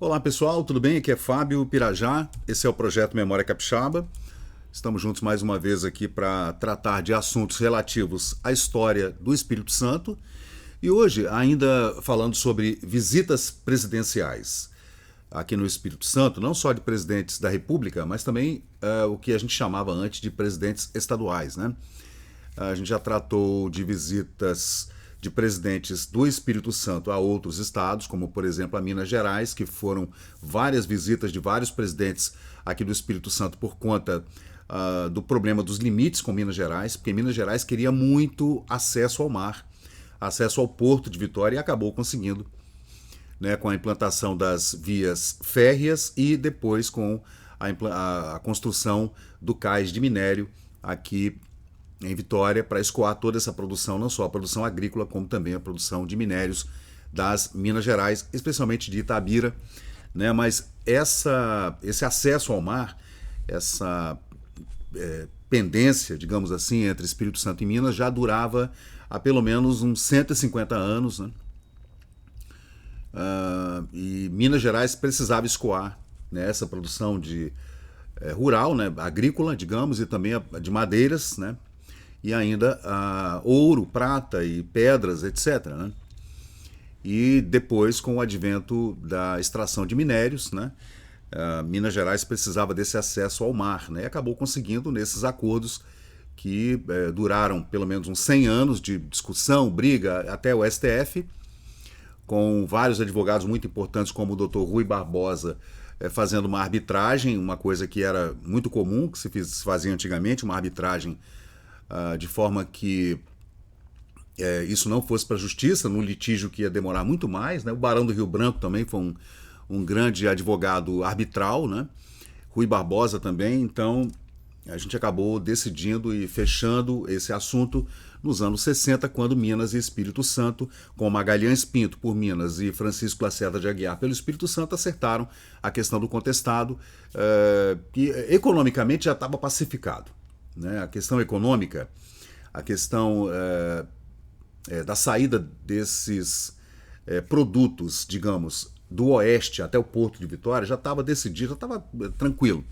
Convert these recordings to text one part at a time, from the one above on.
Olá pessoal, tudo bem? Aqui é Fábio Pirajá, esse é o projeto Memória Capixaba. Estamos juntos mais uma vez aqui para tratar de assuntos relativos à história do Espírito Santo e hoje ainda falando sobre visitas presidenciais aqui no Espírito Santo, não só de presidentes da República, mas também o que a gente chamava antes de presidentes estaduais, né? A gente já tratou de visitas de presidentes do Espírito Santo a outros estados, como por exemplo a Minas Gerais, que foram várias visitas de vários presidentes aqui do Espírito Santo por conta do problema dos limites com Minas Gerais, porque Minas Gerais queria muito acesso ao mar, acesso ao porto de Vitória e acabou conseguindo, né, com a implantação das vias férreas e depois com a construção do cais de minério aqui em Vitória para escoar toda essa produção, não só a produção agrícola, como também a produção de minérios das Minas Gerais, especialmente de Itabira, né? Mas esse acesso ao mar, essa pendência, digamos assim, entre Espírito Santo e Minas já durava há pelo menos uns 150 anos, né? E Minas Gerais precisava escoar, né, essa produção de rural, né, agrícola, digamos, e também de madeiras, né? E ainda ouro, prata e pedras, etc., né? E depois, com o advento da extração de minérios, né, Minas Gerais precisava desse acesso ao mar, né? E acabou conseguindo nesses acordos que duraram pelo menos uns 100 anos de discussão, briga, até o STF, com vários advogados muito importantes, como o Dr. Rui Barbosa, fazendo uma arbitragem, uma coisa que era muito comum, que se fazia antigamente, uma arbitragem de forma que isso não fosse para a justiça, num litígio que ia demorar muito mais, né? O Barão do Rio Branco também foi um grande advogado arbitral, né? Rui Barbosa também, então a gente acabou decidindo e fechando esse assunto nos anos 60, quando Minas e Espírito Santo, com Magalhães Pinto por Minas e Francisco Lacerda de Aguiar pelo Espírito Santo, acertaram a questão do contestado, que economicamente já estava pacificado, né? A questão econômica, a questão da saída desses produtos, digamos, do oeste até o Porto de Vitória já estava decidido, já estava tranquilo,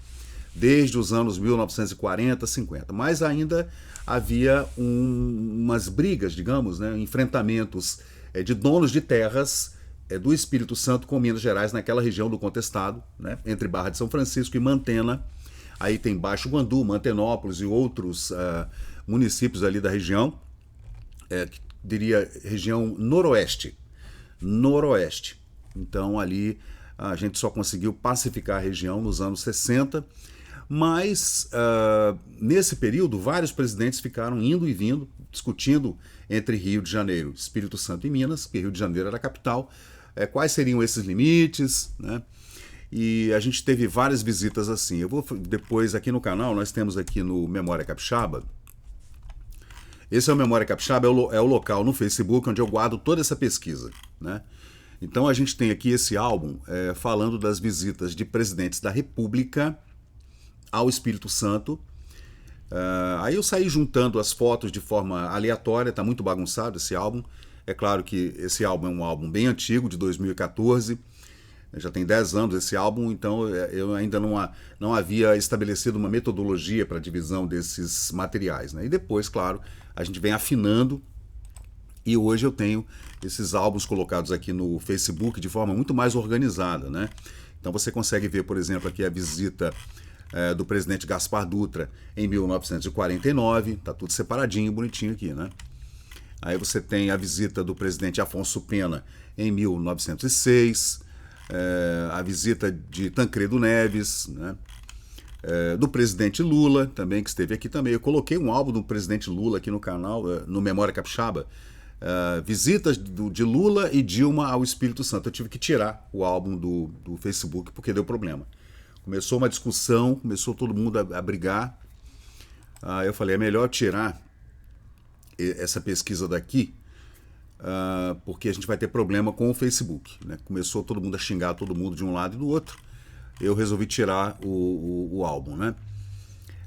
desde os anos 1940, 50. Mas ainda havia umas brigas, digamos, né, enfrentamentos de donos de terras do Espírito Santo com Minas Gerais, naquela região do contestado, né, entre Barra de São Francisco e Mantena. Aí tem Baixo Guandu, Mantenópolis e outros municípios ali da região, que diria região noroeste. Noroeste. Então ali a gente só conseguiu pacificar a região nos anos 60, mas nesse período vários presidentes ficaram indo e vindo, discutindo entre Rio de Janeiro, Espírito Santo e Minas, porque Rio de Janeiro era a capital, quais seriam esses limites, né? E a gente teve várias visitas assim. Eu vou depois aqui no canal, nós temos aqui no Memória Capixaba. Esse é o Memória Capixaba, é o local no Facebook onde eu guardo toda essa pesquisa, né? Então a gente tem aqui esse álbum falando das visitas de presidentes da República ao Espírito Santo. Aí eu saí juntando as fotos de forma aleatória, tá muito bagunçado esse álbum. É claro que esse álbum é um álbum bem antigo, de 2014. Já tem 10 anos esse álbum, então eu ainda não havia estabelecido uma metodologia para a divisão desses materiais, né? E depois, claro, a gente vem afinando e hoje eu tenho esses álbuns colocados aqui no Facebook de forma muito mais organizada, né? Então você consegue ver, por exemplo, aqui a visita do presidente Gaspar Dutra em 1949, tá tudo separadinho, bonitinho aqui, né? Aí você tem a visita do presidente Afonso Pena em 1906, a visita de Tancredo Neves, né? Do presidente Lula também, que esteve aqui também. Eu coloquei um álbum do presidente Lula aqui no canal, no Memória Capixaba, visitas de Lula e Dilma ao Espírito Santo. Eu tive que tirar o álbum do Facebook porque deu problema. Começou uma discussão, começou todo mundo a brigar. Eu falei, é melhor tirar essa pesquisa daqui, porque a gente vai ter problema com o Facebook, né? Começou todo mundo a xingar todo mundo de um lado e do outro. Eu resolvi tirar o álbum, né?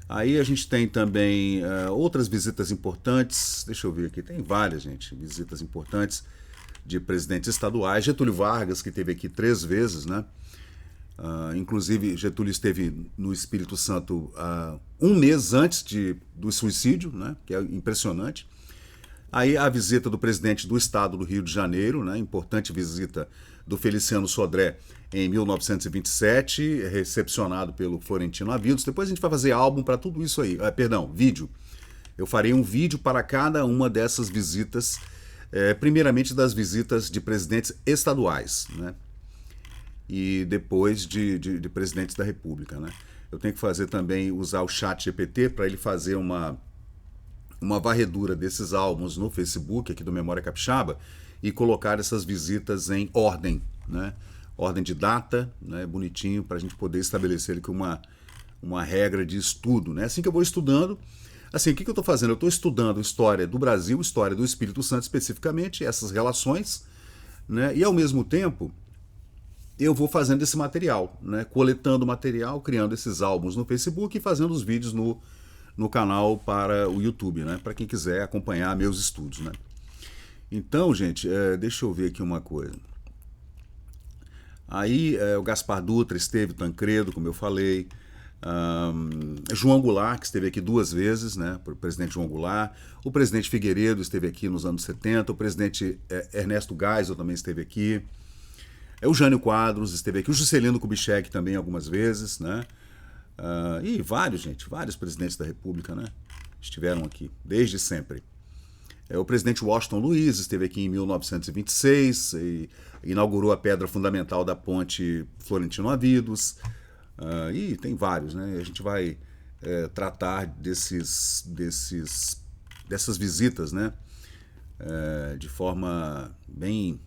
Aí a gente tem também outras visitas importantes. Deixa eu ver aqui, tem várias, gente, visitas importantes. de presidentes estaduais. Getúlio Vargas, que esteve aqui 3 vezes, né? Inclusive, Getúlio esteve no Espírito Santo 1 mês antes do suicídio, né? Que é impressionante. Aí a visita do presidente do estado do Rio de Janeiro, né? Importante visita do Feliciano Sodré em 1927, recepcionado pelo Florentino Avidos. Depois a gente vai fazer álbum para tudo isso aí. Vídeo. Eu farei um vídeo para cada uma dessas visitas, primeiramente das visitas de presidentes estaduais, né? E depois de presidentes da República, né? Eu tenho que fazer também, usar o chat GPT para ele fazer uma varredura desses álbuns no Facebook, aqui do Memória Capixaba, e colocar essas visitas em ordem, né? Ordem de data, né? Bonitinho, para a gente poder estabelecer aqui uma regra de estudo, né? Assim que eu vou estudando, assim, o que eu estou fazendo? Eu estou estudando história do Brasil, história do Espírito Santo especificamente, essas relações, né? E ao mesmo tempo eu vou fazendo esse material, né? Coletando material, criando esses álbuns no Facebook e fazendo os vídeos no canal para o YouTube, né? Para quem quiser acompanhar meus estudos, né? Então, gente, deixa eu ver aqui uma coisa. Aí o Gaspar Dutra esteve, Tancredo, como eu falei, João Goulart, que esteve aqui 2 vezes, né? O presidente João Goulart, o presidente Figueiredo esteve aqui nos anos 70, o presidente Ernesto Geisel também esteve aqui, o Jânio Quadros esteve aqui, o Juscelino Kubitschek também algumas vezes, né? E vários presidentes da República, né? Estiveram aqui, desde sempre. O presidente Washington Luiz esteve aqui em 1926 e inaugurou a pedra fundamental da ponte Florentino Avidos. E tem vários, né? A gente vai tratar dessas visitas, né? De forma bem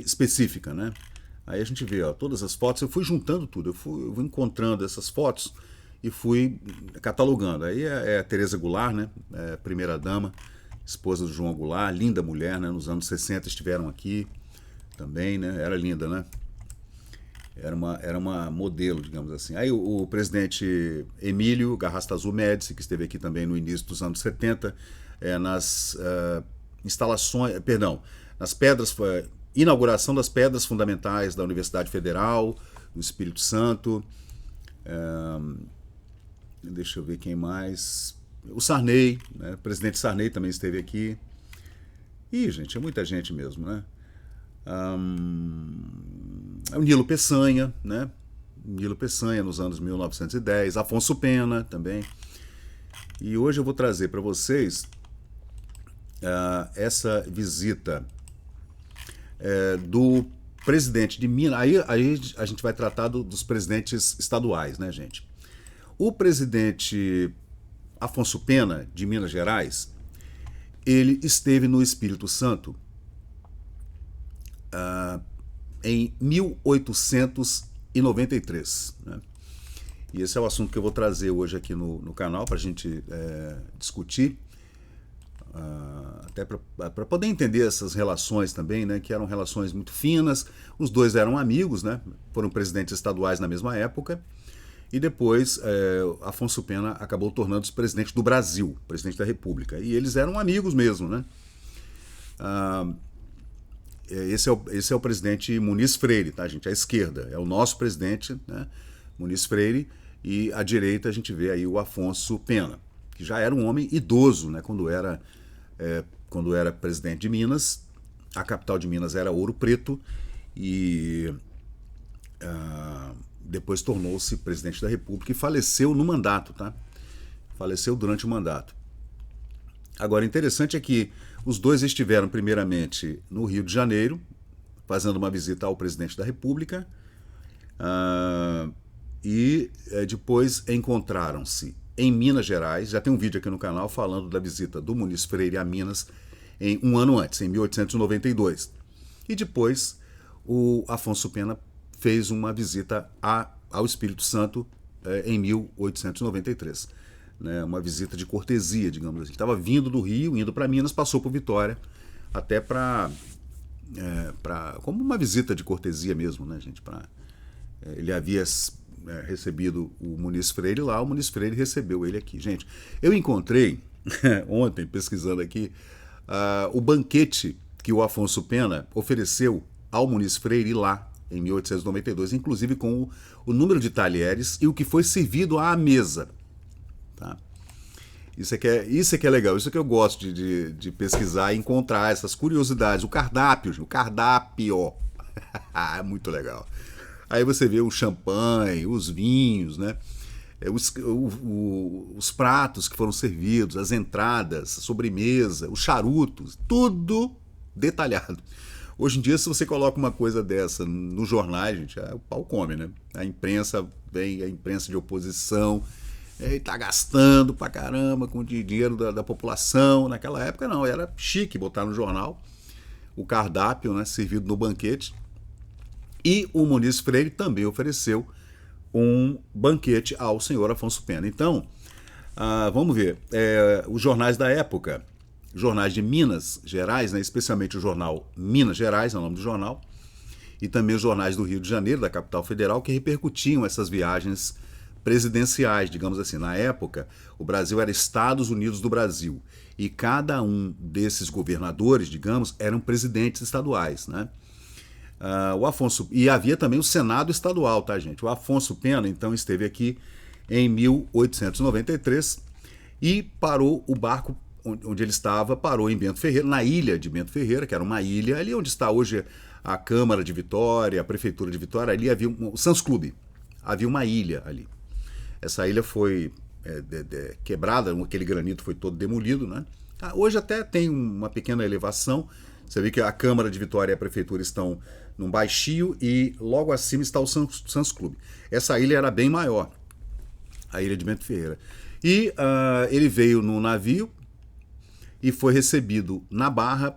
específica, né? Aí a gente vê, ó, todas as fotos, eu fui juntando tudo, eu fui encontrando essas fotos e fui catalogando. Aí é a Teresa Goulart, né? Primeira-dama, esposa do João Goulart, linda mulher, né? Nos anos 60 estiveram aqui também, né? Era linda, né? Era uma modelo, digamos assim. Aí o presidente Emílio Garrastazu Médici, que esteve aqui também no início dos anos 70, nas instalações, nas pedras, inauguração das pedras fundamentais da Universidade Federal do Espírito Santo. Deixa eu ver quem mais. O Sarney, né? O presidente Sarney também esteve aqui. Gente, é muita gente mesmo, né? O Nilo Peçanha, né? Nilo Peçanha nos anos 1910, Afonso Pena também. E hoje eu vou trazer para vocês essa visita do presidente de Minas. Aí a gente vai tratar dos presidentes estaduais, né, gente? O presidente Afonso Pena, de Minas Gerais, ele esteve no Espírito Santo em 1893, né? E esse é o assunto que eu vou trazer hoje aqui no canal para a gente discutir, até para poder entender essas relações também, né? Que eram relações muito finas. Os dois eram amigos, né? Foram presidentes estaduais na mesma época. E depois Afonso Pena acabou tornando-se presidente do Brasil, presidente da República. E eles eram amigos mesmo, né? Esse é o presidente Muniz Freire, tá, gente? À esquerda é o nosso presidente, né? Muniz Freire, e à direita a gente vê aí o Afonso Pena, que já era um homem idoso, né? Quando era presidente de Minas. A capital de Minas era Ouro Preto e depois tornou-se presidente da República e faleceu no mandato, tá? Faleceu durante o mandato. Agora, interessante é que os dois estiveram primeiramente no Rio de Janeiro, fazendo uma visita ao presidente da República, e depois encontraram-se em Minas Gerais. Já tem um vídeo aqui no canal falando da visita do Muniz Freire a Minas em um ano antes, em 1892. E depois o Afonso Pena fez uma visita ao Espírito Santo em 1893. Né, uma visita de cortesia, digamos assim. Estava vindo do Rio, indo para Minas, passou por Vitória, até como uma visita de cortesia mesmo, né, gente? Ele havia recebido o Muniz Freire lá, o Muniz Freire recebeu ele aqui. Gente, eu encontrei, ontem, pesquisando aqui, o banquete que o Afonso Pena ofereceu ao Muniz Freire lá em 1892, inclusive com o número de talheres e o que foi servido à mesa. Tá? Isso é que é legal, isso é que eu gosto de pesquisar e encontrar essas curiosidades. O cardápio. É muito legal. Aí você vê o champanhe, os vinhos, né? Os pratos que foram servidos, as entradas, a sobremesa, os charutos, tudo detalhado. Hoje em dia, se você coloca uma coisa dessa nos jornais, gente, o pau come, né? A imprensa vem, a imprensa de oposição, e tá gastando pra caramba com o dinheiro da população. Naquela época, não, era chique botar no jornal o cardápio, né, servido no banquete. E o Muniz Freire também ofereceu um banquete ao senhor Afonso Pena. Então, vamos ver, os jornais da época, jornais de Minas Gerais, né, especialmente o jornal Minas Gerais, é o nome do jornal, e também os jornais do Rio de Janeiro, da capital federal, que repercutiam essas viagens presidenciais, digamos assim. Na época, o Brasil era Estados Unidos do Brasil, e cada um desses governadores, digamos, eram presidentes estaduais, né? E havia também o Senado Estadual, tá, gente? O Afonso Pena, então, esteve aqui em 1893 e parou o barco onde ele estava, parou em Bento Ferreira, na ilha de Bento Ferreira, que era uma ilha, ali onde está hoje a Câmara de Vitória, a Prefeitura de Vitória, ali havia o Sans Clube, havia uma ilha ali. Essa ilha foi quebrada, aquele granito foi todo demolido, né? Hoje até tem uma pequena elevação. Você vê que a Câmara de Vitória e a Prefeitura estão num baixio e logo acima está o Sans Clube. Essa ilha era bem maior, a ilha de Bento Ferreira. E ele veio no navio e foi recebido na Barra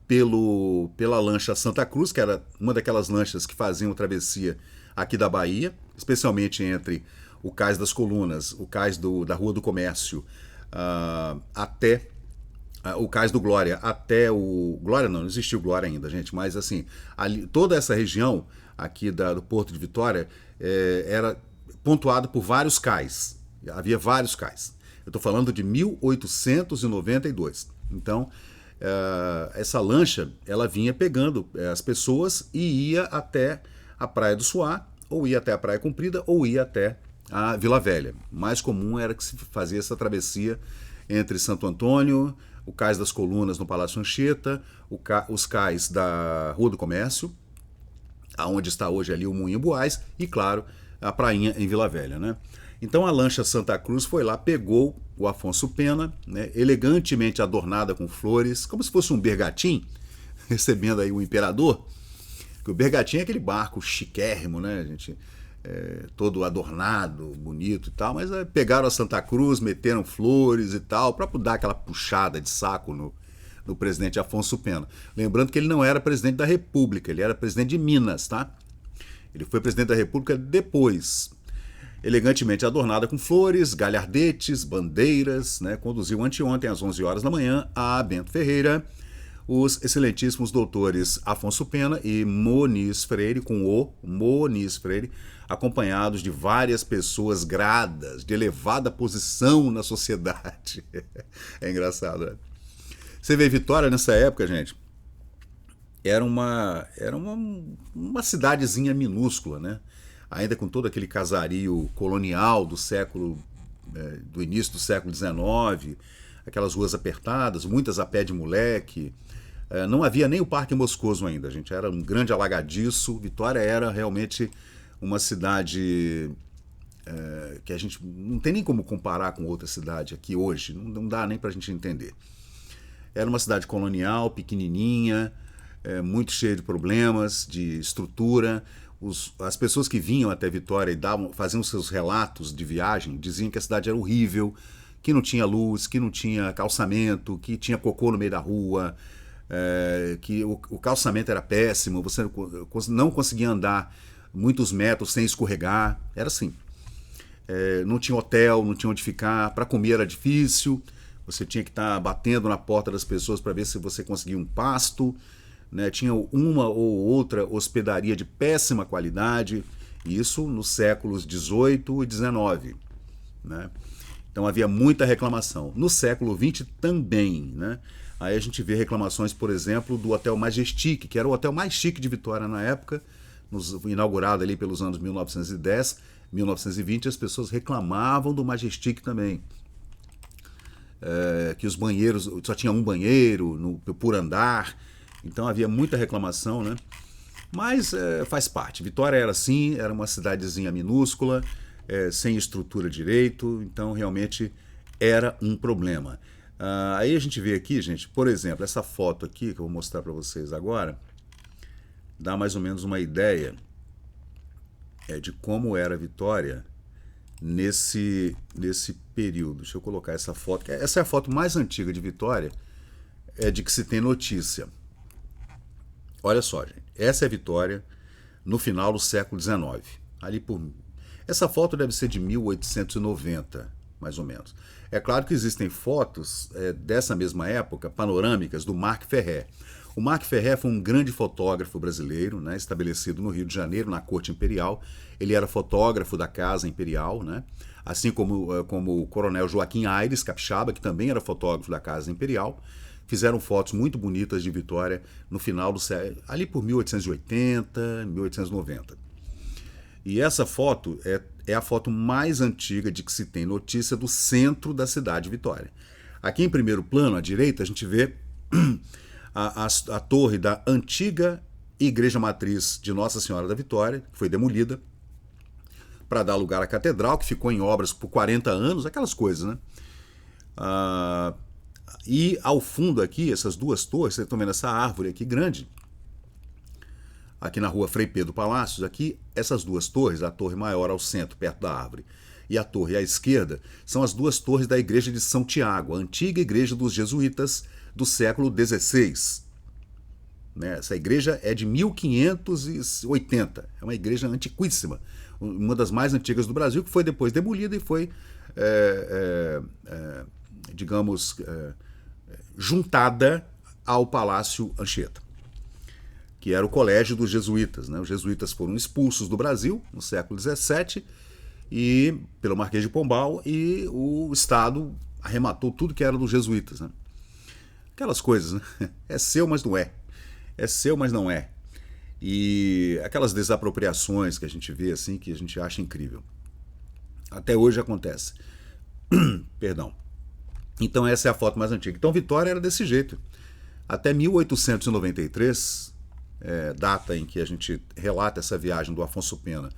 pela lancha Santa Cruz, que era uma daquelas lanchas que faziam travessia aqui da Bahia, especialmente entre o Cais das Colunas, o Cais da Rua do Comércio, até o Cais do Glória, até o... Glória não existiu Glória ainda, gente, mas assim, ali, toda essa região aqui do Porto de Vitória era pontuada por vários cais, havia vários cais. Eu estou falando de 1892. Então, essa lancha, ela vinha pegando as pessoas e ia até a Praia do Suá, ou ia até a Praia Comprida, ou ia até a Vila Velha. Mais comum era que se fazia essa travessia entre Santo Antônio, o Cais das Colunas no Palácio Anchieta, os cais da Rua do Comércio, aonde está hoje ali o Moinho Buás, e claro, a prainha em Vila Velha, né? Então a lancha Santa Cruz foi lá, pegou o Afonso Pena, né, elegantemente adornada com flores, como se fosse um bergatim, recebendo aí o imperador. Porque o bergatim é aquele barco chiquérrimo, né, gente? Todo adornado, bonito e tal, mas pegaram a Santa Cruz, meteram flores e tal, para dar aquela puxada de saco no presidente Afonso Pena. Lembrando que ele não era presidente da República, ele era presidente de Minas, tá? Ele foi presidente da República depois. Elegantemente adornada com flores, galhardetes, bandeiras, né? Conduziu anteontem às 11 horas da manhã a Bento Ferreira os excelentíssimos doutores Afonso Pena e Muniz Freire, com o Muniz Freire, acompanhados de várias pessoas gradas, de elevada posição na sociedade. É engraçado, né? Você vê Vitória nessa época, gente, era uma cidadezinha minúscula, né? Ainda com todo aquele casario colonial do início do século XIX, aquelas ruas apertadas, muitas a pé de moleque. Não havia nem o Parque Moscoso ainda, gente. Era um grande alagadiço. Vitória era realmente uma cidade que a gente não tem nem como comparar com outra cidade aqui hoje. Não dá nem para a gente entender. Era uma cidade colonial, pequenininha, muito cheia de problemas, de estrutura. As pessoas que vinham até Vitória e faziam seus relatos de viagem diziam que a cidade era horrível, que não tinha luz, que não tinha calçamento, que tinha cocô no meio da rua, que o calçamento era péssimo, você não conseguia andar muitos metros sem escorregar, era assim. Não tinha hotel, não tinha onde ficar, para comer era difícil, você tinha que estar batendo na porta das pessoas para ver se você conseguia um pasto, né? Tinha uma ou outra hospedaria de péssima qualidade, isso nos séculos XVIII e XIX, né? Então havia muita reclamação. No século XX também, né? Aí a gente vê reclamações, por exemplo, do Hotel Majestic, que era o hotel mais chique de Vitória na época, inaugurado ali pelos anos 1910, 1920, as pessoas reclamavam do Majestic também. Que os banheiros, só tinha um banheiro por andar, então havia muita reclamação, né? Mas faz parte. Vitória era assim, era uma cidadezinha minúscula, sem estrutura direito, então realmente era um problema. Aí a gente vê aqui, gente, por exemplo, essa foto aqui que eu vou mostrar para vocês agora, dá mais ou menos uma ideia de como era Vitória nesse período. Deixa eu colocar essa foto. Essa é a foto mais antiga de Vitória, de que se tem notícia. Olha só, gente. Essa é Vitória no final do século XIX. Essa foto deve ser de 1890, mais ou menos. É claro que existem fotos dessa mesma época, panorâmicas, do Marc Ferrer. O Marc Ferrer foi um grande fotógrafo brasileiro, né, estabelecido no Rio de Janeiro, na Corte Imperial. Ele era fotógrafo da Casa Imperial, né, assim como o coronel Joaquim Aires, capixaba, que também era fotógrafo da Casa Imperial. Fizeram fotos muito bonitas de Vitória no final do século, ali por 1880, 1890. E essa foto é a foto mais antiga de que se tem notícia do centro da cidade de Vitória. Aqui em primeiro plano, à direita, a gente vê a torre da antiga Igreja Matriz de Nossa Senhora da Vitória, que foi demolida para dar lugar à catedral, que ficou em obras por 40 anos, aquelas coisas, né? E ao fundo aqui, essas duas torres, vocês estão vendo essa árvore aqui grande, aqui na rua Frei Pedro Palácios, aqui, essas duas torres, a torre maior ao centro, perto da árvore, e a torre à esquerda, são as duas torres da igreja de São Tiago, a antiga igreja dos jesuítas do século XVI. Essa igreja é de 1580, é uma igreja antiquíssima, uma das mais antigas do Brasil, que foi depois demolida e foi, juntada ao Palácio Anchieta, que era o colégio dos jesuítas. Os jesuítas foram expulsos do Brasil no século XVII e pelo Marquês de Pombal, e o Estado arrematou tudo que era dos jesuítas. Aquelas coisas, né? É seu, mas não é. É seu, mas não é. E aquelas desapropriações que a gente vê assim, que a gente acha incrível. Até hoje acontece. Perdão. Então essa é a foto mais antiga. Então Vitória era desse jeito. Até 1893, data em que a gente relata essa viagem do Afonso Pena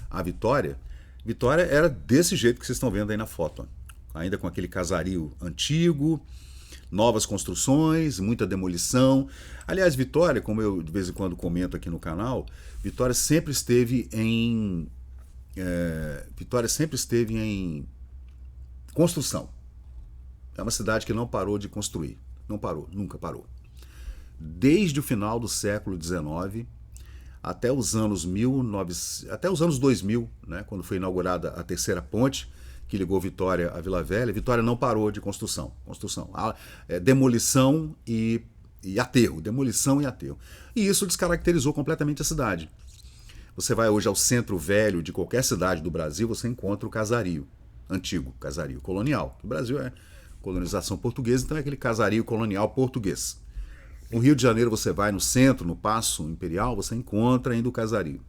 à Vitória, Vitória era desse jeito que vocês estão vendo aí na foto. Ainda com aquele casario antigo, novas construções, muita demolição. Aliás, Vitória, como eu de vez em quando comento aqui no canal, Vitória sempre esteve em construção. É uma cidade que não parou de construir. Não parou, nunca parou. Desde o final do século XIX até os anos 2000, né, quando foi inaugurada a terceira ponte, que ligou Vitória à Vila Velha, Vitória não parou de construção. Demolição e aterro. Demolição e aterro. E isso descaracterizou completamente a cidade. Você vai hoje ao centro velho de qualquer cidade do Brasil, você encontra o casario, antigo casario colonial. O Brasil é colonização portuguesa, então é aquele casario colonial português. No Rio de Janeiro você vai no centro, no Paço Imperial, você encontra ainda o casario.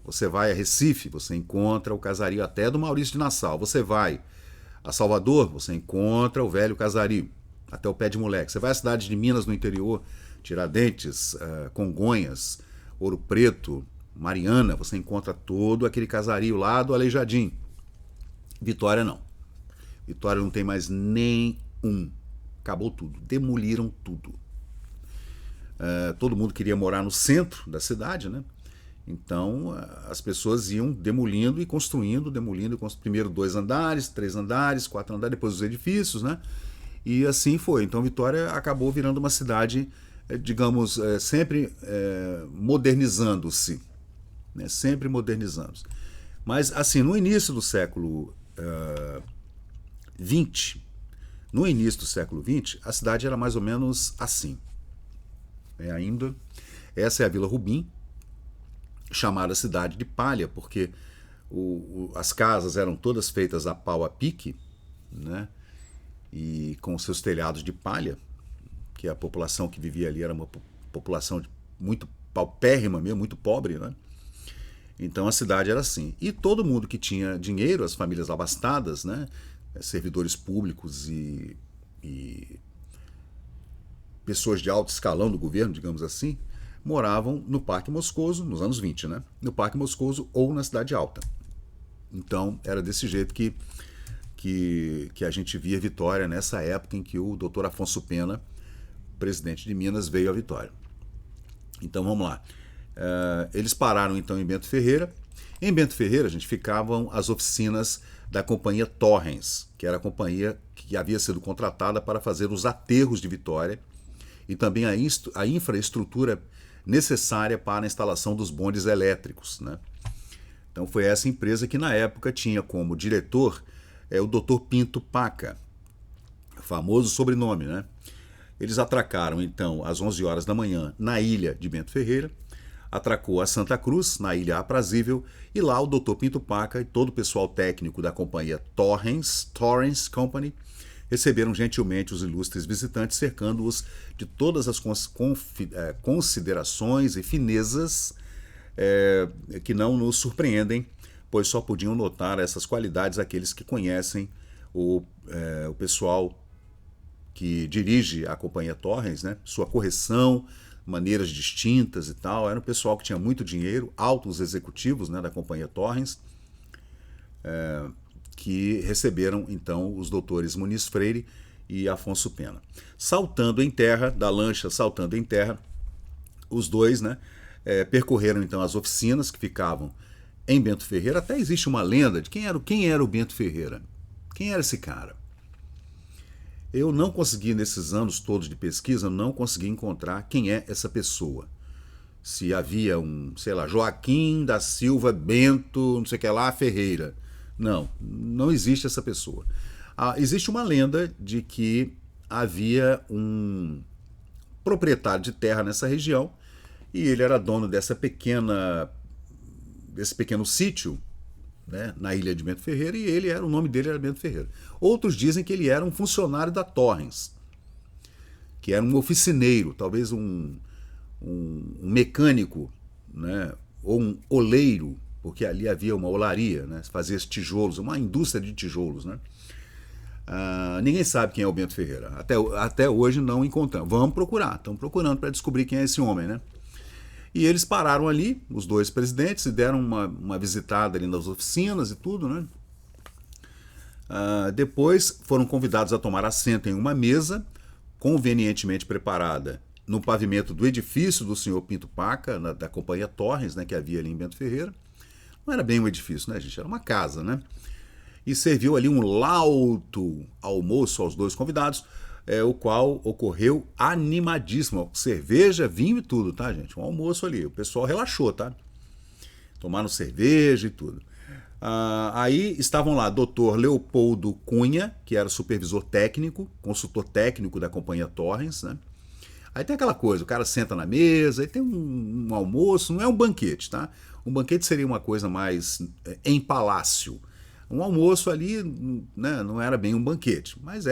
Você vai a Recife, você encontra o casario até do Maurício de Nassau. Você vai a Salvador, você encontra o velho casario, até o Pé de Moleque. Você vai à cidade de Minas, no interior, Tiradentes, Congonhas, Ouro Preto, Mariana, você encontra todo aquele casario lá do Aleijadinho. Vitória não. Vitória não tem mais nenhum. Acabou tudo. Demoliram tudo. Todo mundo queria morar no centro da cidade, né? Então as pessoas iam demolindo e construindo, primeiro 2 andares, 3 andares, 4 andares, depois os edifícios, né? E assim foi. Então Vitória acabou virando uma cidade, digamos, sempre modernizando-se, né? Sempre modernizando-se. Mas assim, no início do século XX, a cidade era mais ou menos assim. Essa é a Vila Rubim, chamada Cidade de Palha, porque as casas eram todas feitas a pau a pique, né? E com seus telhados de palha, que a população que vivia ali era uma população muito paupérrima mesmo, muito pobre, né? Então a cidade era assim. E todo mundo que tinha dinheiro, as famílias abastadas, né? Servidores públicos e pessoas de alto escalão do governo, digamos assim, moravam no Parque Moscoso, nos anos 20, né? No Parque Moscoso ou na Cidade Alta. Então era desse jeito que a gente via Vitória nessa época em que o Dr. Afonso Pena, presidente de Minas, veio a Vitória. Então vamos lá. Eles pararam então em Bento Ferreira. Em Bento Ferreira, gente, ficavam as oficinas da companhia Torrens, que era a companhia que havia sido contratada para fazer os aterros de Vitória e também a infraestrutura necessária para a instalação dos bondes elétricos, né? Então foi essa empresa que na época tinha como diretor o Dr. Pinto Paca, famoso sobrenome, né? Eles atracaram então às 11 horas da manhã na ilha de Bento Ferreira, atracou a Santa Cruz, na ilha Aprazível, e lá o Dr. Pinto Paca e todo o pessoal técnico da companhia Torrens Company receberam gentilmente os ilustres visitantes, cercando-os de todas as considerações e finezas que não nos surpreendem, pois só podiam notar essas qualidades aqueles que conhecem o pessoal que dirige a companhia Torrens, né? Sua correção, maneiras distintas e tal. Era um pessoal que tinha muito dinheiro, altos executivos, né, da companhia Torrens, que receberam então os doutores Muniz Freire e Afonso Pena. Saltando em terra, da lancha saltando em terra, os dois, né, percorreram então as oficinas que ficavam em Bento Ferreira. Até existe uma lenda de quem era o Bento Ferreira. Quem era esse cara? Eu não consegui, nesses anos todos de pesquisa, não consegui encontrar quem é essa pessoa. Se havia sei lá, Joaquim da Silva Bento, não sei o que lá, Ferreira. Não existe essa pessoa. Existe uma lenda de que havia um proprietário de terra nessa região e ele era dono desse pequeno sítio, né, na ilha de Bento Ferreira, e o nome dele era Bento Ferreira. Outros dizem que ele era um funcionário da Torrens, que era um oficineiro, talvez um mecânico, né, ou um oleiro, porque ali havia uma olaria, né, fazia tijolos, uma indústria de tijolos, né. Ninguém sabe quem é o Bento Ferreira. Até hoje não encontramos. Vamos procurar, estamos procurando para descobrir quem é esse homem, né? E eles pararam ali, os dois presidentes, e deram uma visitada ali nas oficinas e tudo, né? Depois foram convidados a tomar assento em uma mesa, convenientemente preparada no pavimento do edifício do senhor Pinto Paca, da companhia Torrens, né, que havia ali em Bento Ferreira. Não era bem um edifício, né, gente? Era uma casa, né? E serviu ali um lauto almoço aos dois convidados, o qual ocorreu animadíssimo. Cerveja, vinho e tudo, tá, gente? Um almoço ali. O pessoal relaxou, tá? Tomaram cerveja e tudo. Aí estavam lá Dr. Leopoldo Cunha, que era supervisor técnico, consultor técnico da companhia Torrens, né? Aí tem aquela coisa, o cara senta na mesa, aí tem um almoço, não é um banquete, tá? Um banquete seria uma coisa mais em palácio. Um almoço ali, né, não era bem um banquete, mas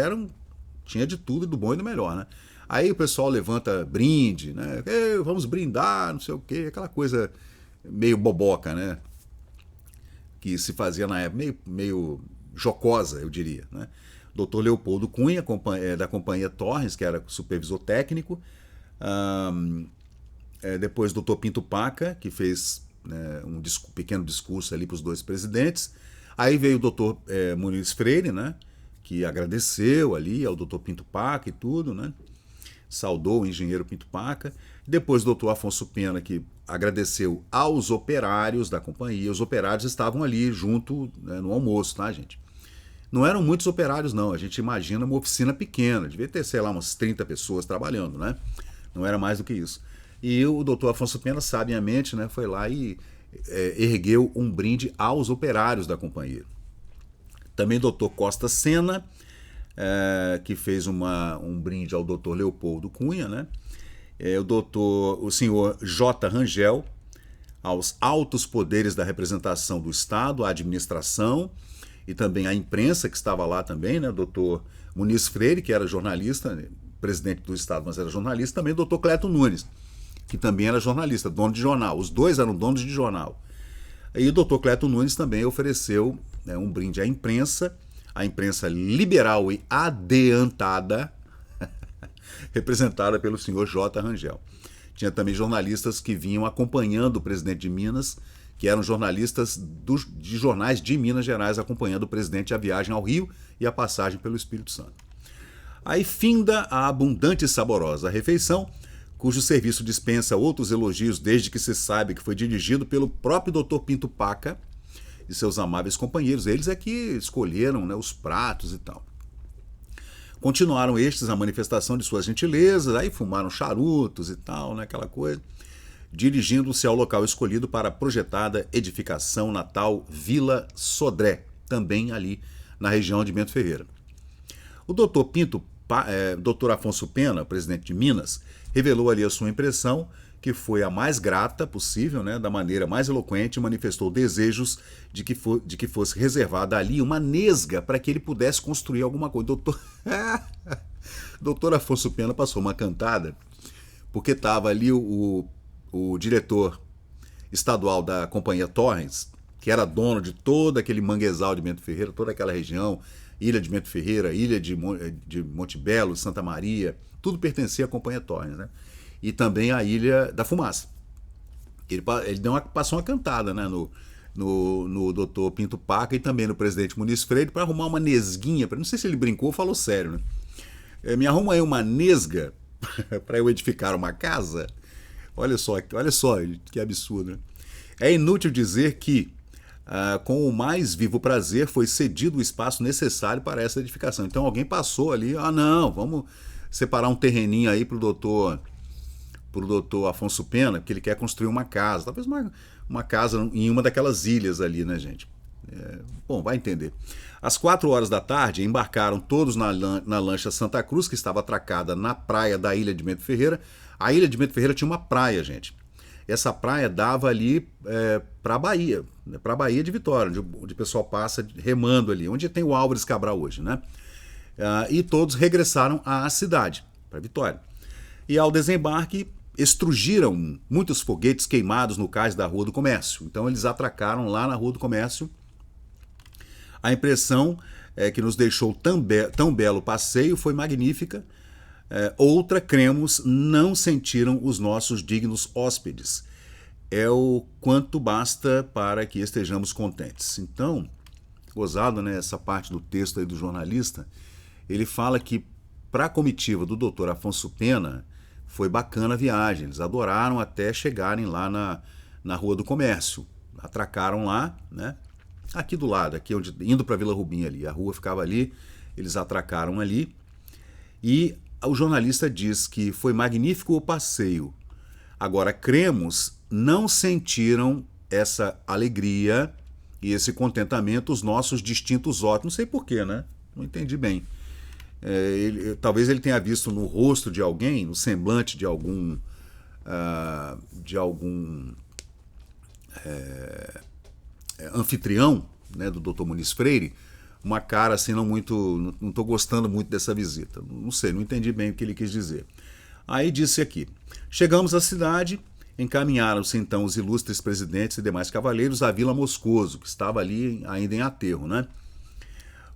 tinha de tudo, do bom e do melhor, né? Aí o pessoal levanta brinde, né? Vamos brindar, não sei o quê, aquela coisa meio boboca, né? Que se fazia na época, meio jocosa, eu diria, né? Dr. Leopoldo Cunha, da companhia Torrens, que era supervisor técnico. Depois Dr. Pinto Paca, que fez, né, um pequeno discurso ali para os dois presidentes. Aí veio o Dr. Muniz Freire, né, que agradeceu ali ao Dr. Pinto Paca e tudo, né? Saudou o engenheiro Pinto Paca. Depois o Dr. Afonso Pena, que agradeceu aos operários da companhia. Os operários estavam ali junto, né, no almoço, tá, gente? Não eram muitos operários, não. A gente imagina uma oficina pequena. Devia ter, sei lá, umas 30 pessoas trabalhando, né? Não era mais do que isso. E o Dr. Afonso Pena, sabiamente, né, foi lá e ergueu um brinde aos operários da companhia. Também o Dr. Costa Sena, que fez um brinde ao Dr. Leopoldo Cunha, né? O senhor J. Rangel, aos altos poderes da representação do Estado, à administração, e também a imprensa que estava lá também, né? O doutor Muniz Freire, que era jornalista, né, presidente do Estado, mas era jornalista, também o doutor Cleto Nunes, que também era jornalista, dono de jornal. Os dois eram donos de jornal. E o doutor Cleto Nunes também ofereceu, né, um brinde à imprensa, a imprensa liberal e adiantada, representada pelo senhor J. Rangel. Tinha também jornalistas que vinham acompanhando o presidente de Minas, que eram jornalistas de jornais de Minas Gerais, acompanhando o presidente a viagem ao Rio e a passagem pelo Espírito Santo. Aí finda a abundante e saborosa refeição, cujo serviço dispensa outros elogios desde que se sabe que foi dirigido pelo próprio Dr. Pinto Paca e seus amáveis companheiros. Eles é que escolheram, né, os pratos e tal. Continuaram estes a manifestação de suas gentilezas, aí fumaram charutos e tal, né, aquela coisa, dirigindo-se ao local escolhido para a projetada edificação na tal Vila Sodré, também ali na região de Bento Ferreira. O doutor Dr. Afonso Pena, presidente de Minas, revelou ali a sua impressão, que foi a mais grata possível, né, da maneira mais eloquente, e manifestou desejos de que fosse reservada ali uma nesga para que ele pudesse construir alguma coisa. Doutor Afonso Pena passou uma cantada, porque estava ali o diretor estadual da Companhia Torrens, que era dono de todo aquele manguezal de Bento Ferreira, toda aquela região, Ilha de Bento Ferreira, Ilha de Monte Belo, Santa Maria, tudo pertencia à Companhia Torrens, né? E também a Ilha da Fumaça. Ele passou uma cantada, né, no doutor Pinto Paca e também no presidente Muniz Freire para arrumar uma nesguinha, não sei se ele brincou ou falou sério, né? Me arruma aí uma nesga para eu edificar uma casa? Olha só que absurdo, né? É inútil dizer que, com o mais vivo prazer, foi cedido o espaço necessário para essa edificação. Então alguém passou ali, não, vamos separar um terreninho aí para o doutor Afonso Pena, porque ele quer construir uma casa, talvez uma casa em uma daquelas ilhas ali, né, gente? Bom, vai entender. Às 4 horas da tarde, embarcaram todos na lancha Santa Cruz, que estava atracada na praia da Ilha de Bento Ferreira. A Ilha de Bento Ferreira tinha uma praia, gente. Essa praia dava ali para a Baía de Vitória, onde o pessoal passa remando ali, onde tem o Álvares Cabral hoje, né? E todos regressaram à cidade, para Vitória. E ao desembarque, estrugiram muitos foguetes queimados no cais da Rua do Comércio. Então eles atracaram lá na Rua do Comércio. A impressão que nos deixou tão belo passeio foi magnífica. Outra, cremos, não sentiram os nossos dignos hóspedes. É o quanto basta para que estejamos contentes. Então, gozado, né, essa parte do texto aí do jornalista, ele fala que para a comitiva do doutor Afonso Pena foi bacana a viagem, eles adoraram até chegarem lá na Rua do Comércio. Atracaram lá, né? Aqui do lado, aqui indo para Vila Rubim ali, a rua ficava ali, eles atracaram ali e o jornalista diz que foi magnífico o passeio. Agora, cremos, não sentiram essa alegria e esse contentamento os nossos distintos ótimos. Não sei porquê, né? Não entendi bem. Talvez ele tenha visto no rosto de alguém, no semblante de algum anfitrião, né, do Dr. Muniz Freire, uma cara assim não estou gostando muito dessa visita. Não sei, não entendi bem o que ele quis dizer. Aí disse aqui: chegamos à cidade, encaminharam-se então os ilustres presidentes e demais cavaleiros à Vila Moscoso, que estava ali ainda em aterro, né?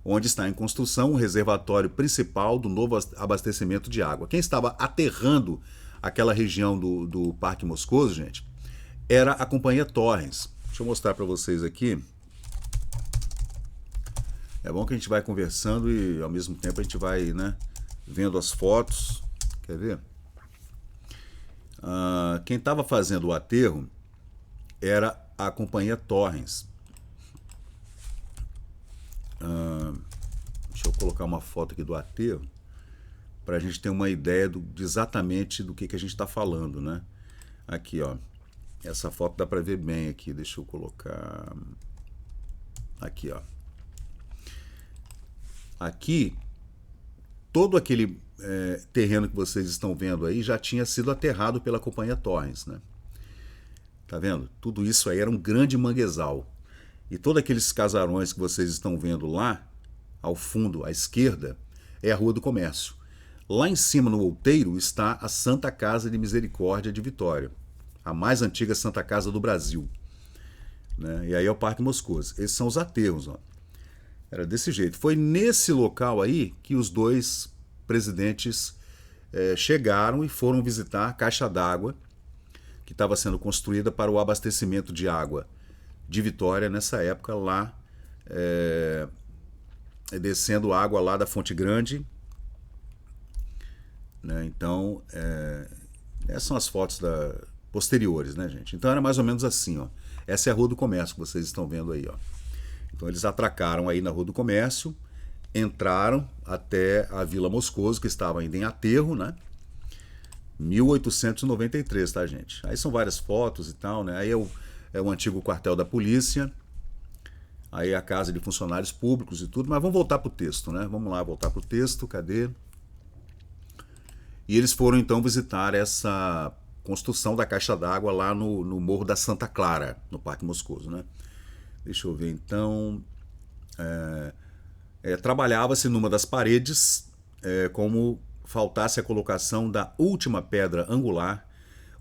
Onde está em construção o reservatório principal do novo abastecimento de água. Quem estava aterrando aquela região do Parque Moscoso, gente, era a Companhia Torrens. Deixa eu mostrar para vocês aqui. É bom que a gente vai conversando e ao mesmo tempo a gente vai, né, vendo as fotos. Quer ver? Quem estava fazendo o aterro era a Companhia Torrens. Deixa eu colocar uma foto aqui do aterro para a gente ter uma ideia de exatamente do que a gente está falando, né? Aqui, ó. Essa foto dá para ver bem aqui. Deixa eu colocar aqui, ó. Aqui, todo aquele terreno que vocês estão vendo aí já tinha sido aterrado pela Companhia Torrens, né? Tá vendo? Tudo isso aí era um grande manguezal. E todos aqueles casarões que vocês estão vendo lá, ao fundo, à esquerda, é a Rua do Comércio. Lá em cima, no outeiro, está a Santa Casa de Misericórdia de Vitória, a mais antiga Santa Casa do Brasil. Né? E aí é o Parque Moscoso. Esses são os aterros. Ó. Era desse jeito. Foi nesse local aí que os dois presidentes chegaram e foram visitar a caixa d'água que estava sendo construída para o abastecimento de água de Vitória nessa época lá, descendo água lá da Fonte Grande. Né? Então, essas são as fotos posteriores, né, gente? Então era mais ou menos assim, ó. Essa é a Rua do Comércio que vocês estão vendo aí, ó. Então eles atracaram aí na Rua do Comércio, entraram até a Vila Moscoso, que estava ainda em aterro, né? 1893, tá, gente? Aí são várias fotos e tal, né? Aí é o antigo quartel da polícia, aí a casa de funcionários públicos e tudo, mas vamos voltar pro texto, né? Vamos lá, voltar pro texto, cadê? E eles foram então visitar essa construção da caixa d'água lá no Morro da Santa Clara, no Parque Moscoso, né? Deixa eu ver então. Trabalhava-se numa das paredes como faltasse a colocação da última pedra angular.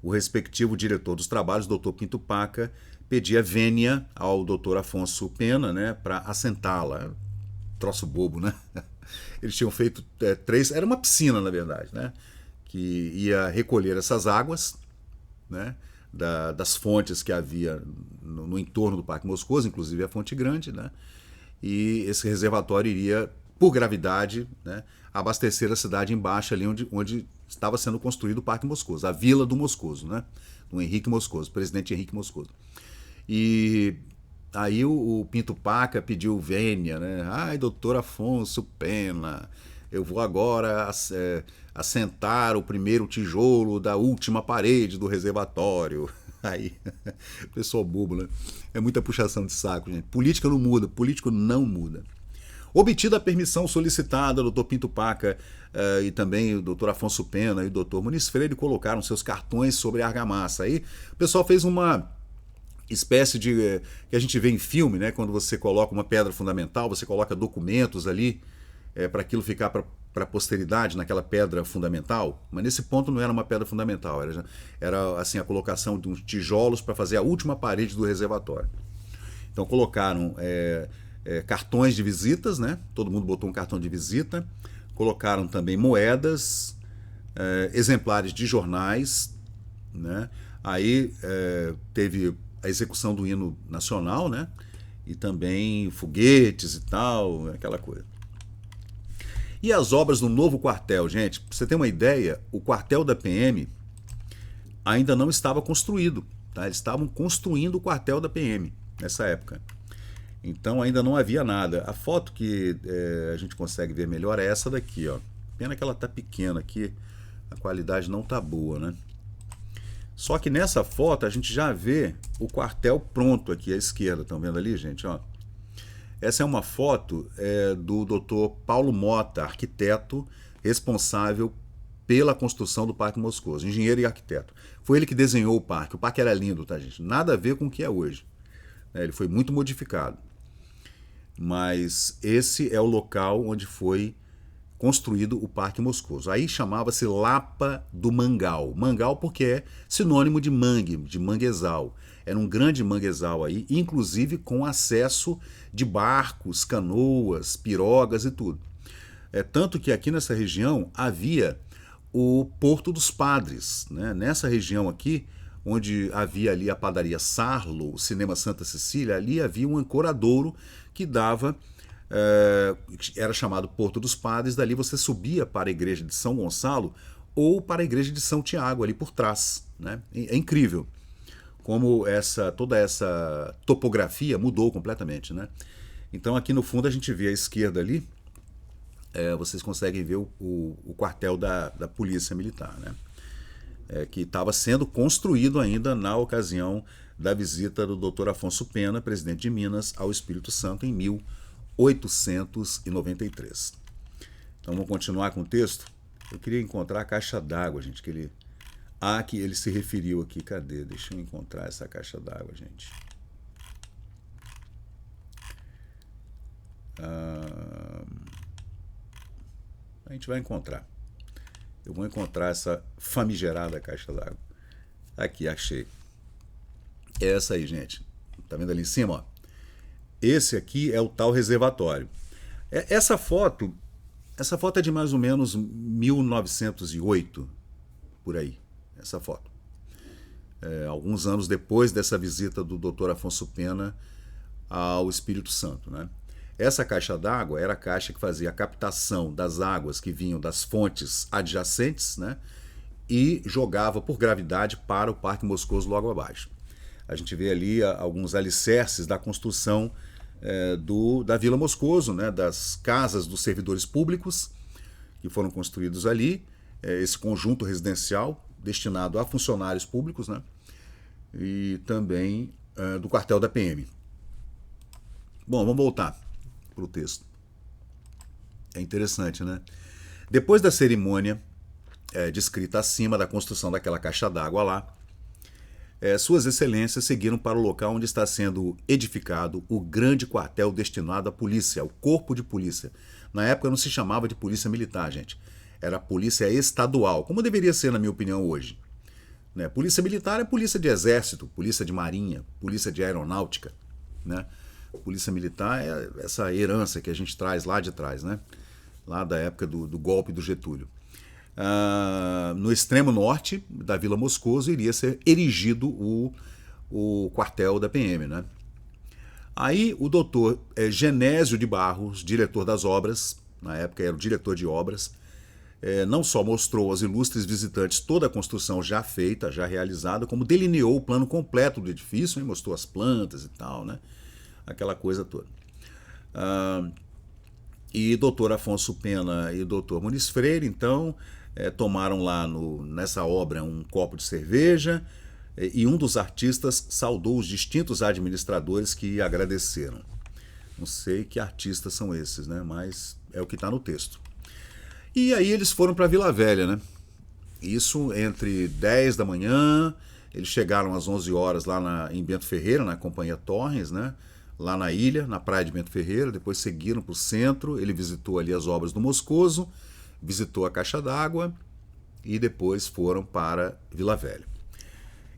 O respectivo diretor dos trabalhos, Dr. Pinto Paca, pedia vênia ao Dr. Afonso Pena, né, para assentá-la. Troço bobo, né? Eles tinham feito 3. Era uma piscina, na verdade, né? Que ia recolher essas águas, né, das fontes que havia no entorno do Parque Moscoso, inclusive a Fonte Grande, né, e esse reservatório iria, por gravidade, né, abastecer a cidade embaixo, ali onde estava sendo construído o Parque Moscoso, a Vila do Moscoso, né, do Henrique Moscoso, presidente Henrique Moscoso. E aí o Pinto Paca pediu vênia, né, ai, doutor Afonso Pena, eu vou agora assentar o primeiro tijolo da última parede do reservatório. Aí, pessoal bobo, né? É muita puxação de saco, gente. Política não muda, político não muda. Obtida a permissão solicitada, o Dr. Pinto Paca e também o Dr. Afonso Pena e o Dr. Muniz Freire colocaram seus cartões sobre a argamassa. Aí o pessoal fez uma espécie de que a gente vê em filme, né? Quando você coloca uma pedra fundamental, você coloca documentos ali para aquilo ficar para a posteridade naquela pedra fundamental, mas nesse ponto não era uma pedra fundamental, era assim a colocação de uns tijolos para fazer a última parede do reservatório. Então colocaram cartões de visitas, né? Todo mundo botou um cartão de visita, colocaram também moedas, exemplares de jornais, né? Aí teve a execução do hino nacional, né? E também foguetes e tal, aquela coisa. E as obras do novo quartel, gente, pra você ter uma ideia, o quartel da PM ainda não estava construído, tá? Eles estavam construindo o quartel da PM nessa época. Então ainda não havia nada. A foto que a gente consegue ver melhor é essa daqui, ó. Pena que ela tá pequena aqui, a qualidade não tá boa, né? Só que nessa foto a gente já vê o quartel pronto aqui à esquerda, estão vendo ali, gente, ó? Essa é uma foto do Dr. Paulo Mota, arquiteto responsável pela construção do Parque Moscoso, engenheiro e arquiteto. Foi ele que desenhou o parque. O parque era lindo, tá, gente? Nada a ver com o que é hoje. Ele foi muito modificado. Mas esse é o local onde foi construído o Parque Moscoso. Aí chamava-se Lapa do Mangal. Mangal porque é sinônimo de mangue, de manguezal. Era um grande manguezal aí, inclusive com acesso de barcos, canoas, pirogas e tudo. Tanto que aqui nessa região havia o Porto dos Padres. Né? Nessa região aqui, onde havia ali a padaria Sarlo, o cinema Santa Cecília, ali havia um ancoradouro que dava... era chamado Porto dos Padres, dali você subia para a igreja de São Gonçalo ou para a igreja de São Tiago, ali por trás. Né? É incrível como toda essa topografia mudou completamente. Né? Então aqui no fundo a gente vê à esquerda ali, vocês conseguem ver o quartel da Polícia Militar, né? Que estava sendo construído ainda na ocasião da visita do Dr. Afonso Pena, presidente de Minas, ao Espírito Santo em 1893. Então vamos continuar com o texto. Eu queria encontrar a caixa d'água, gente, que ele se referiu aqui. Cadê? Deixa eu encontrar essa caixa d'água, gente. A gente vai encontrar. Eu vou encontrar essa famigerada caixa d'água. Aqui, achei. É essa aí, gente. Tá vendo ali em cima? Ó? Esse aqui é o tal reservatório. Essa foto é de mais ou menos 1908, por aí. Essa foto. Alguns anos depois dessa visita do Dr. Afonso Pena ao Espírito Santo, né? Essa caixa d'água era a caixa que fazia a captação das águas que vinham das fontes adjacentes, né? E jogava por gravidade para o Parque Moscoso logo abaixo. A gente vê ali alguns alicerces da construção da Vila Moscoso, né? Das casas dos servidores públicos que foram construídos ali, esse conjunto residencial destinado a funcionários públicos, né? E também do quartel da PM. Bom, vamos voltar para o texto. É interessante, né? Depois da cerimônia descrita acima da construção daquela caixa d'água lá, Suas Excelências seguiram para o local onde está sendo edificado o grande quartel destinado à polícia, ao corpo de polícia. Na época não se chamava de polícia militar, gente. Era polícia estadual, como deveria ser, na minha opinião, hoje. Né? Polícia militar é polícia de exército, polícia de marinha, polícia de aeronáutica, né? Polícia militar é essa herança que a gente traz lá de trás, né? Lá da época do golpe do Getúlio. No extremo norte da Vila Moscoso iria ser erigido o quartel da PM, né? Aí o doutor Genésio de Barros, diretor das obras, na época era o diretor de obras, não só mostrou aos ilustres visitantes toda a construção já feita, já realizada, como delineou o plano completo do edifício, hein? Mostrou as plantas e tal, né? Aquela coisa toda. E doutor Afonso Pena e doutor Muniz Freire, então, tomaram lá nessa obra um copo de cerveja e um dos artistas saudou os distintos administradores que agradeceram. Não sei que artistas são esses, né? Mas é o que está no texto. E aí eles foram para Vila Velha, né? Isso entre 10 da manhã, eles chegaram às 11 horas lá em Bento Ferreira, na Companhia Torres, né? Lá na ilha, na praia de Bento Ferreira, depois seguiram para o centro, ele visitou ali as obras do Moscoso, visitou a caixa d'água e depois foram para Vila Velha.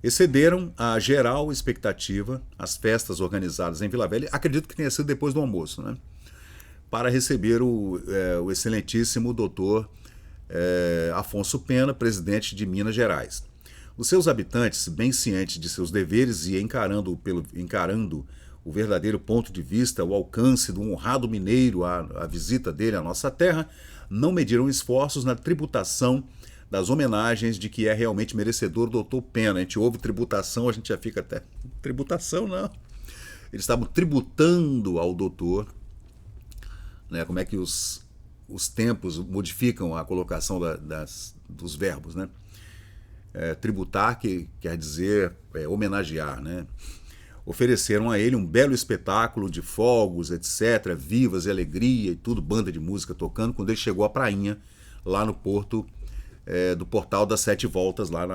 Excederam a geral expectativa as festas organizadas em Vila Velha, acredito que tenha sido depois do almoço, né? Para receber o excelentíssimo doutor Afonso Pena, presidente de Minas Gerais. Os seus habitantes, bem cientes de seus deveres e encarando o verdadeiro ponto de vista, o alcance do honrado mineiro, a visita dele à nossa terra, não mediram esforços na tributação das homenagens de que é realmente merecedor o doutor Pena. A gente ouve tributação, a gente já fica até... Tributação não. Eles estavam tributando ao doutor, né? Como é que os tempos modificam a colocação dos verbos, né? Tributar, que quer dizer homenagear, né? Ofereceram a ele um belo espetáculo de fogos, etc., vivas e alegria e tudo, banda de música tocando, quando ele chegou à prainha, lá no porto do Portal das Sete Voltas, lá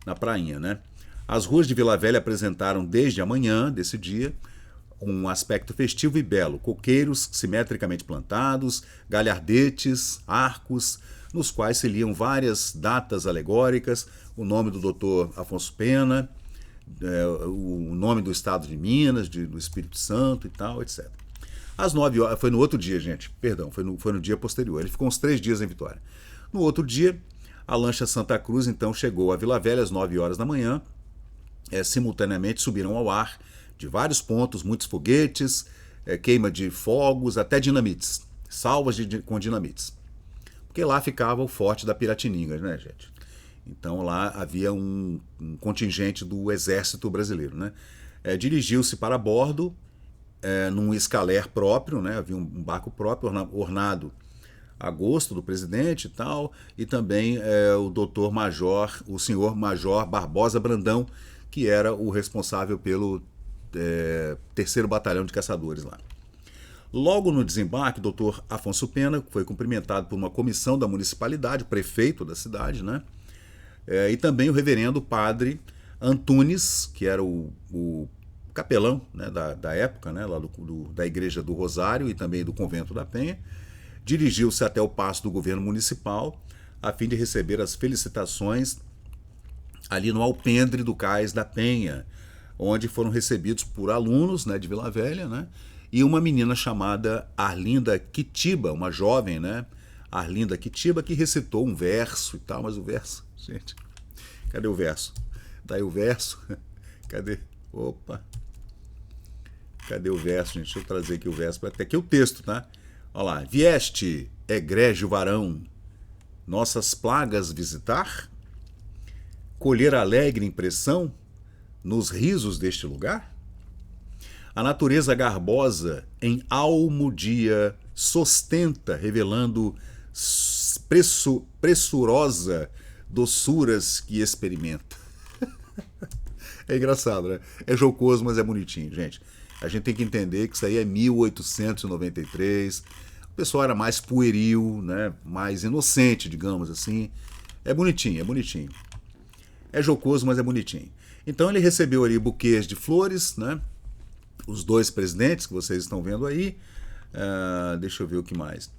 na prainha, né? As ruas de Vila Velha apresentaram desde a manhã desse dia um aspecto festivo e belo, coqueiros simetricamente plantados, galhardetes, arcos, nos quais se liam várias datas alegóricas, o nome do doutor Afonso Pena, o nome do estado de Minas, do Espírito Santo e tal, etc. Às 9 horas, foi no outro dia, gente, perdão, foi no dia posterior, ele ficou uns 3 dias em Vitória. No outro dia, a lancha Santa Cruz, então, chegou a Vila Velha às 9 horas da manhã, simultaneamente subiram ao ar, de vários pontos, muitos foguetes, queima de fogos, até dinamites, salvas com dinamites. Porque lá ficava o forte da Piratininga, né, gente? Então lá havia um contingente do exército brasileiro, né? Dirigiu-se para bordo, num escaler próprio, né? Havia um barco próprio, ornado a gosto do presidente e tal, e também o senhor Major Barbosa Brandão, que era o responsável pelo 3º Batalhão de Caçadores lá. Logo no desembarque, o doutor Afonso Pena foi cumprimentado por uma comissão da municipalidade, o prefeito da cidade, né? E também o reverendo padre Antunes, que era o capelão, né, da época, né, lá da Igreja do Rosário e também do Convento da Penha, dirigiu-se até o paço do governo municipal a fim de receber as felicitações ali no alpendre do Cais da Penha, onde foram recebidos por alunos, né, de Vila Velha, né, e uma menina chamada Arlinda Quitiba, uma jovem, né, Arlinda Quitiba, que recitou um verso e tal, mas o verso, gente, cadê o verso? Daí o verso, cadê? Opa, cadê o verso, gente? Deixa eu trazer aqui o verso, até aqui o texto, tá? Olha lá, vieste, egrégio varão, nossas plagas visitar? Colher alegre impressão nos risos deste lugar? A natureza garbosa em almo dia sustenta, revelando pressurosa doçuras que experimenta. É engraçado, né? É jocoso, mas é bonitinho, gente. A gente tem que entender que isso aí é 1893. O pessoal era mais pueril, né? Mais inocente, digamos assim. É bonitinho, é bonitinho. É jocoso, mas é bonitinho. Então ele recebeu ali buquês de flores, né? Os dois presidentes que vocês estão vendo aí. Deixa eu ver o que mais.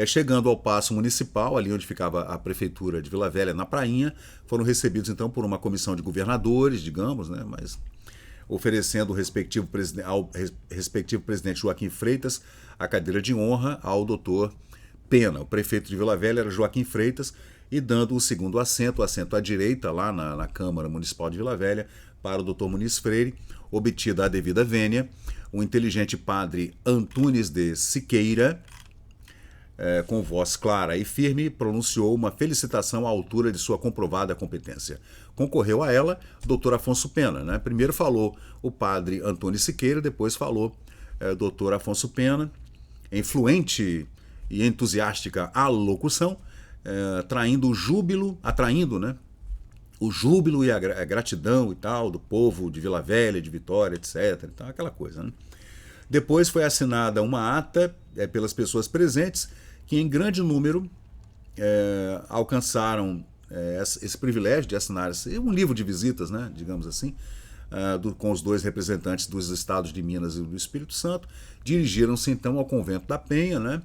Chegando ao Paço Municipal, ali onde ficava a prefeitura de Vila Velha, na Prainha, foram recebidos então por uma comissão de governadores, digamos, né? Mas oferecendo ao respectivo presidente Joaquim Freitas a cadeira de honra ao doutor Pena. O prefeito de Vila Velha era Joaquim Freitas, e dando o segundo assento, o assento à direita, lá na Câmara Municipal de Vila Velha, para o doutor Muniz Freire, obtida a devida vênia, o inteligente padre Antunes de Siqueira, com voz clara e firme, pronunciou uma felicitação à altura de sua comprovada competência. Concorreu a ela doutor Afonso Pena, né? Primeiro falou o padre Antunes Siqueira, depois falou doutor Afonso Pena, em fluente e entusiástica alocução, atraindo, né, o júbilo e a gratidão e tal do povo de Vila Velha, de Vitória, etc. Então, aquela coisa, né? Depois foi assinada uma ata pelas pessoas presentes que em grande número alcançaram esse privilégio de assinar um livro de visitas, né, digamos assim, com os dois representantes dos estados de Minas e do Espírito Santo. Dirigiram-se então ao Convento da Penha, né,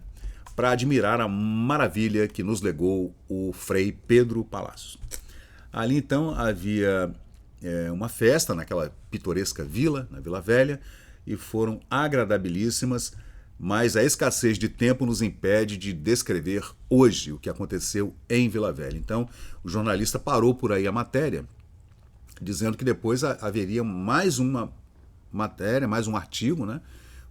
para admirar a maravilha que nos legou o Frei Pedro Palácios. Ali então havia uma festa naquela pitoresca vila, na Vila Velha, e foram agradabilíssimas, mas a escassez de tempo nos impede de descrever hoje o que aconteceu em Vila Velha. Então o jornalista parou por aí a matéria, dizendo que depois haveria mais uma matéria, mais um artigo, né,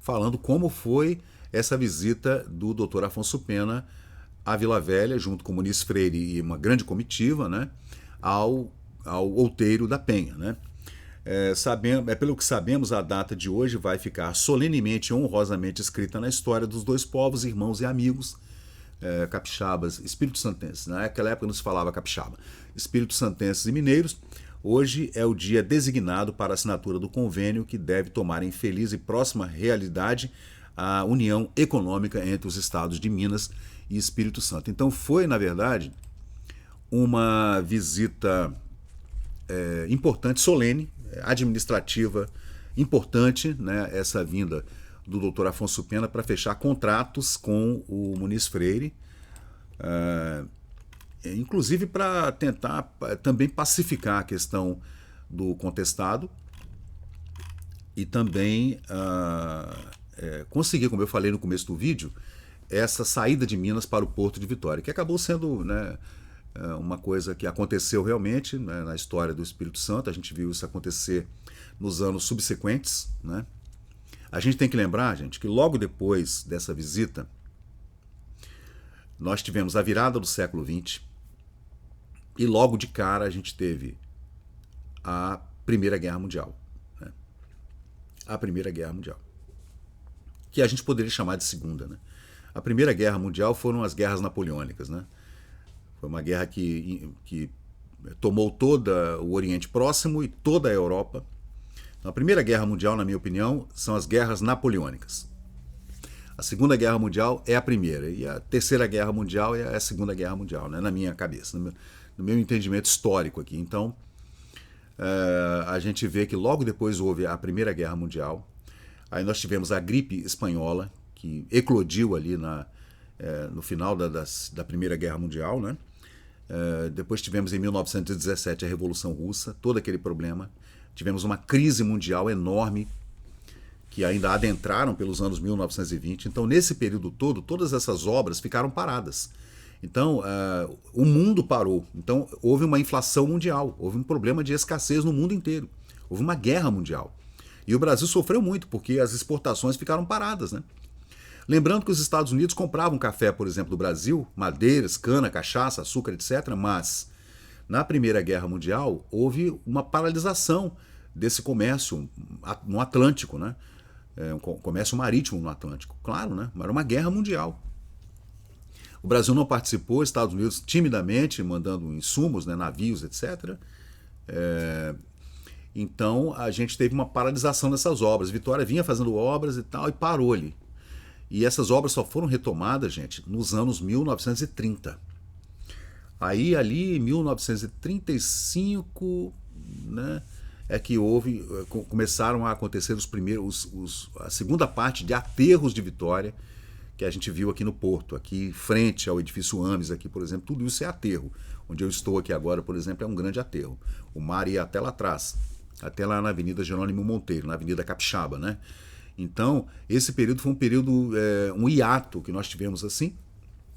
falando como foi essa visita do Dr. Afonso Pena à Vila Velha, junto com o Muniz Freire e uma grande comitiva, né, ao outeiro da Penha, né? Pelo que sabemos, a data de hoje vai ficar solenemente e honrosamente escrita na história dos dois povos, irmãos e amigos capixabas, espírito-santenses. Naquela época não se falava capixaba. Espírito-santenses e mineiros. Hoje é o dia designado para a assinatura do convênio que deve tomar em feliz e próxima realidade a união econômica entre os estados de Minas e Espírito Santo. Então foi, na verdade, uma visita importante, solene, administrativa, importante, né, essa vinda do doutor Afonso Pena para fechar contratos com o Muniz Freire, inclusive para tentar também pacificar a questão do contestado e também conseguir, como eu falei no começo do vídeo, essa saída de Minas para o Porto de Vitória, que acabou sendo, né, uma coisa que aconteceu realmente, né, na história do Espírito Santo. A gente viu isso acontecer nos anos subsequentes, né? A gente tem que lembrar, gente, que logo depois dessa visita, nós tivemos a virada do século XX e logo de cara a gente teve a Primeira Guerra Mundial, né? A Primeira Guerra Mundial, que a gente poderia chamar de Segunda, né? A Primeira Guerra Mundial foram as guerras napoleônicas, né? Foi uma guerra que tomou todo o Oriente Próximo e toda a Europa. Então, a Primeira Guerra Mundial, na minha opinião, são as guerras napoleônicas. A Segunda Guerra Mundial é a primeira, e a Terceira Guerra Mundial é a Segunda Guerra Mundial, né? Na minha cabeça, no meu entendimento histórico aqui. Então, a gente vê que logo depois houve a Primeira Guerra Mundial. Aí nós tivemos a gripe espanhola, que eclodiu ali no final da Primeira Guerra Mundial, né? Depois tivemos em 1917 a Revolução Russa, todo aquele problema. Tivemos uma crise mundial enorme, que ainda adentraram pelos anos 1920. Então, nesse período todo, todas essas obras ficaram paradas. Então, o mundo parou. Então, houve uma inflação mundial, houve um problema de escassez no mundo inteiro. Houve uma guerra mundial. E o Brasil sofreu muito, porque as exportações ficaram paradas, né? Lembrando que os Estados Unidos compravam café, por exemplo, do Brasil, madeiras, cana, cachaça, açúcar, etc. Mas, na Primeira Guerra Mundial, houve uma paralisação desse comércio no Atlântico, né? Um comércio marítimo no Atlântico. Claro, né? Mas era uma guerra mundial. O Brasil não participou, Estados Unidos timidamente, mandando insumos, né, navios, etc. Então, a gente teve uma paralisação dessas obras. Vitória vinha fazendo obras e tal, e parou ali. E essas obras só foram retomadas, gente, nos anos 1930. Aí, ali, em 1935, né, é que começaram a acontecer a segunda parte de aterros de Vitória, que a gente viu aqui no Porto, aqui frente ao edifício Ames, aqui, por exemplo, tudo isso é aterro. Onde eu estou aqui agora, por exemplo, é um grande aterro. O mar ia até lá atrás, até lá na Avenida Jerônimo Monteiro, na Avenida Capixaba, né? Então, esse período foi um período, um hiato que nós tivemos assim,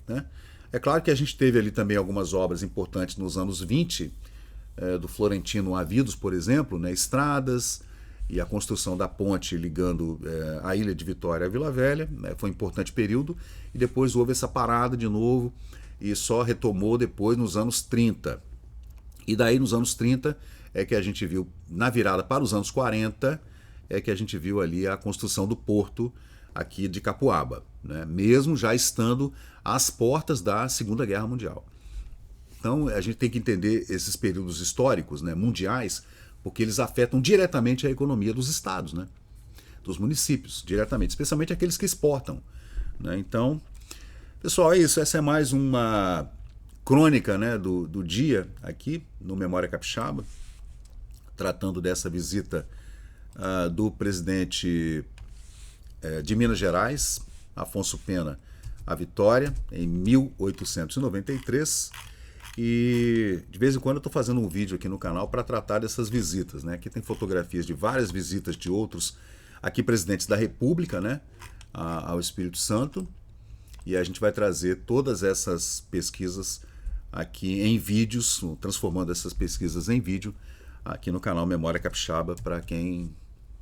né? É claro que a gente teve ali também algumas obras importantes nos anos 20, do Florentino Avidos, por exemplo, né? Estradas e a construção da ponte ligando a Ilha de Vitória à Vila Velha, né? Foi um importante período, e depois houve essa parada de novo e só retomou depois nos anos 30. E daí nos anos 30 é que a gente viu, na virada para os anos 40, é que a gente viu ali a construção do porto aqui de Capuaba, né? Mesmo já estando às portas da Segunda Guerra Mundial. Então a gente tem que entender esses períodos históricos, né, mundiais, porque eles afetam diretamente a economia dos estados, né, dos municípios, diretamente, especialmente aqueles que exportam, né? Então, pessoal, é isso. Essa é mais uma crônica, né, do dia aqui no Memória Capixaba, tratando dessa visita do presidente de Minas Gerais, Afonso Pena, à Vitória, em 1893. E de vez em quando eu estou fazendo um vídeo aqui no canal para tratar dessas visitas, né? Aqui tem fotografias de várias visitas de outros aqui presidentes da República, né, ao Espírito Santo. E a gente vai trazer todas essas pesquisas aqui em vídeos, transformando essas pesquisas em vídeo aqui no canal Memória Capixaba, para quem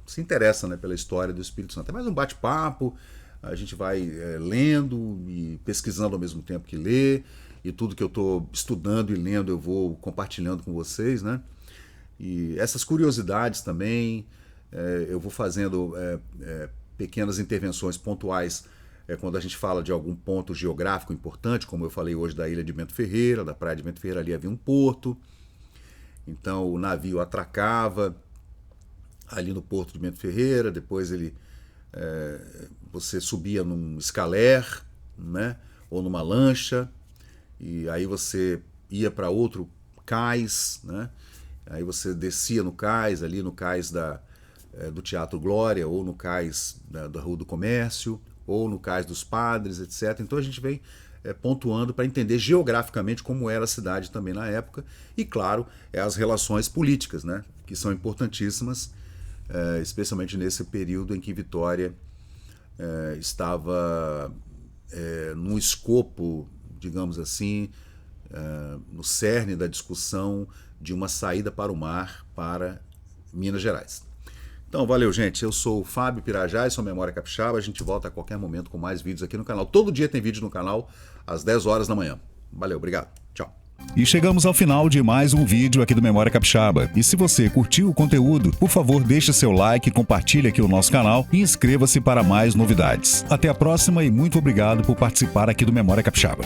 se interessa, né, pela história do Espírito Santo. É mais um bate-papo, a gente vai lendo e pesquisando ao mesmo tempo que lê, e tudo que eu estou estudando e lendo eu vou compartilhando com vocês, né? E essas curiosidades também, eu vou fazendo pequenas intervenções pontuais quando a gente fala de algum ponto geográfico importante, como eu falei hoje da ilha de Bento Ferreira, da praia de Bento Ferreira, ali havia um porto, então o navio atracava ali no porto de Bento Ferreira, depois você subia num escaler, né, ou numa lancha, e aí você ia para outro cais, né, aí você descia no cais, ali no cais do Teatro Glória, ou no cais da Rua do Comércio, ou no cais dos Padres, etc. Então a gente vem pontuando para entender geograficamente como era a cidade também na época, e claro, as relações políticas, né, que são importantíssimas, especialmente nesse período em que Vitória estava num escopo, digamos assim, no cerne da discussão de uma saída para o mar para Minas Gerais. Então, valeu, gente. Eu sou o Fábio Pirajá, sou Memória Capixaba. A gente volta a qualquer momento com mais vídeos aqui no canal. Todo dia tem vídeo no canal, às 10 horas da manhã. Valeu, obrigado. Tchau. E chegamos ao final de mais um vídeo aqui do Memória Capixaba. E se você curtiu o conteúdo, por favor, deixe seu like, compartilhe aqui o nosso canal e inscreva-se para mais novidades. Até a próxima e muito obrigado por participar aqui do Memória Capixaba.